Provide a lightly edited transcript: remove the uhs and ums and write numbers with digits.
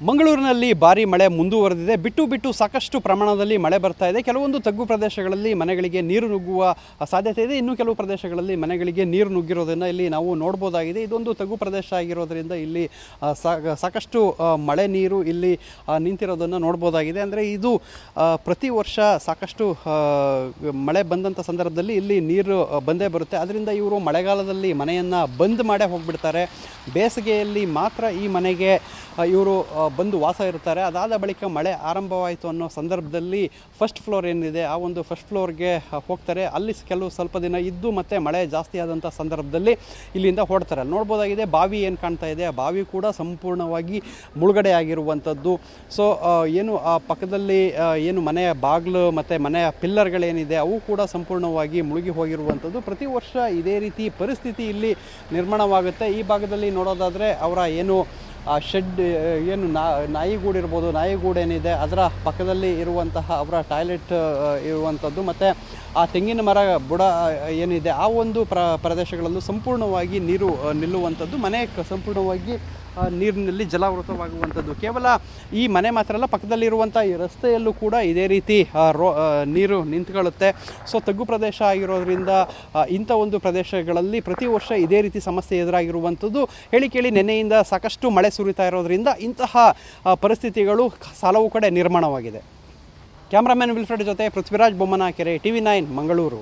ಮಂಗಳೂರಿನಲ್ಲಿ ಭಾರಿ ಮಳೆ ಮುಂದುವರೆದಿದೆ. ಬಿಟ್ಟು ಸಾಕಷ್ಟು ಪ್ರಮಾಣದಲ್ಲಿ ಮಳೆ ಬರ್ತಾ ಇದೆ. ಕೆಲವೊಂದು ತಗ್ಗು ಪ್ರದೇಶಗಳಲ್ಲಿ ಮನೆಗಳಿಗೆ ನೀರು ನುಗ್ಗುವ ಸಾಧ್ಯತೆ ಇದೆ. ಇನ್ನು ಕೆಲವು ಪ್ರದೇಶಗಳಲ್ಲಿ ಮನೆಗಳಿಗೆ ನೀರು ನುಗ್ಗಿರೋದನ್ನು ಇಲ್ಲಿ ನಾವು ನೋಡ್ಬೋದಾಗಿದೆ. ಇದೊಂದು ತಗ್ಗು ಪ್ರದೇಶ ಆಗಿರೋದ್ರಿಂದ ಇಲ್ಲಿ ಸಾಕಷ್ಟು ಮಳೆ ನೀರು ಇಲ್ಲಿ ನಿಂತಿರೋದನ್ನು ನೋಡ್ಬೋದಾಗಿದೆ. ಅಂದರೆ ಇದು ಪ್ರತಿ ವರ್ಷ ಸಾಕಷ್ಟು ಮಳೆ ಬಂದಂಥ ಸಂದರ್ಭದಲ್ಲಿ ಇಲ್ಲಿ ನೀರು ಬಂದೇ ಬರುತ್ತೆ. ಅದರಿಂದ ಇವರು ಮಳೆಗಾಲದಲ್ಲಿ ಮನೆಯನ್ನು ಬಂದ್ ಮಾಡೇ ಹೋಗಿಬಿಡ್ತಾರೆ. ಬೇಸಿಗೆಯಲ್ಲಿ ಮಾತ್ರ ಈ ಮನೆಗೆ ಇವರು ಬಂದು ವಾಸ ಇರ್ತಾರೆ. ಅದಾದ ಬಳಿಕ ಮಳೆ ಆರಂಭವಾಯಿತು ಅನ್ನೋ ಸಂದರ್ಭದಲ್ಲಿ ಫಸ್ಟ್ ಫ್ಲೋರ್ ಏನಿದೆ ಆ ಒಂದು ಫಸ್ಟ್ ಫ್ಲೋರ್ಗೆ ಹೋಗ್ತಾರೆ. ಅಲ್ಲಿ ಸ್ವಲ್ಪ ದಿನ ಇದ್ದು ಮತ್ತೆ ಮಳೆ ಜಾಸ್ತಿ ಆದಂಥ ಸಂದರ್ಭದಲ್ಲಿ ಇಲ್ಲಿಂದ ಹೊರಡ್ತಾರೆ. ನೋಡ್ಬೋದಾಗಿದೆ ಬಾವಿ ಏನು ಕಾಣ್ತಾ ಇದೆ, ಆ ಬಾವಿ ಕೂಡ ಸಂಪೂರ್ಣವಾಗಿ ಮುಳುಗಡೆ ಆಗಿರುವಂಥದ್ದು. ಸೊ ಏನು ಆ ಪಕ್ಕದಲ್ಲಿ ಏನು ಮನೆಯ ಬಾಗಿಲು ಮತ್ತು ಮನೆಯ ಪಿಲ್ಲರ್ಗಳೇನಿದೆ ಅವು ಕೂಡ ಸಂಪೂರ್ಣವಾಗಿ ಮುಳುಗಿ ಹೋಗಿರುವಂಥದ್ದು. ಪ್ರತಿ ವರ್ಷ ಇದೇ ರೀತಿ ಪರಿಸ್ಥಿತಿ ಇಲ್ಲಿ ನಿರ್ಮಾಣವಾಗುತ್ತೆ. ಈ ಭಾಗದಲ್ಲಿ ನೋಡೋದಾದರೆ ಅವರ ಏನು ಶೆಡ್ ಏನು ನಾಯಿಗೂಡಿರ್ಬೋದು, ನಾಯಿಗೂಡೇನಿದೆ ಅದರ ಪಕ್ಕದಲ್ಲಿ ಇರುವಂತಹ ಅವರ ಟಾಯ್ಲೆಟ್ ಇರುವಂಥದ್ದು ಮತ್ತು ಆ ತೆಂಗಿನ ಮರ ಬುಡ ಏನಿದೆ ಆ ಒಂದು ಪ್ರದೇಶಗಳಲ್ಲೂ ಸಂಪೂರ್ಣವಾಗಿ ನೀರು ನಿಲ್ಲುವಂಥದ್ದು. ಮನೆ ಸಂಪೂರ್ಣವಾಗಿ ನೀರಿನಲ್ಲಿ ಜಲಾವೃತವಾಗುವಂಥದ್ದು. ಕೇವಲ ಈ ಮನೆ ಮಾತ್ರ ಅಲ್ಲ, ಪಕ್ಕದಲ್ಲಿರುವಂಥ ಈ ರಸ್ತೆಯಲ್ಲೂ ಕೂಡ ಇದೇ ರೀತಿ ನೀರು ನಿಂತ್ಕೊಳ್ಳುತ್ತೆ. ಸೊ ತಗ್ಗು ಪ್ರದೇಶ ಆಗಿರೋದ್ರಿಂದ ಇಂಥ ಒಂದು ಪ್ರದೇಶಗಳಲ್ಲಿ ಪ್ರತಿ ವರ್ಷ ಇದೇ ರೀತಿ ಸಮಸ್ಯೆ ಎದುರಾಗಿರುವಂಥದ್ದು. ಹೇಳಿ ಕೇಳಿ ನೆನ್ನೆಯಿಂದ ಸಾಕಷ್ಟು ಮಳೆ ಸುರಿತಾ ಇರೋದ್ರಿಂದ ಇಂತಹ ಪರಿಸ್ಥಿತಿಗಳು ಹಲವು ಕಡೆ ನಿರ್ಮಾಣವಾಗಿದೆ. ಕ್ಯಾಮ್ರಾಮನ್ ವಿಲ್ಫ್ರೆಡ್ ಜೊತೆ ಪೃಥ್ವಿರಾಜ್ ಬೊಮ್ಮನಕೆರೆ, TV9 ಮಂಗಳೂರು.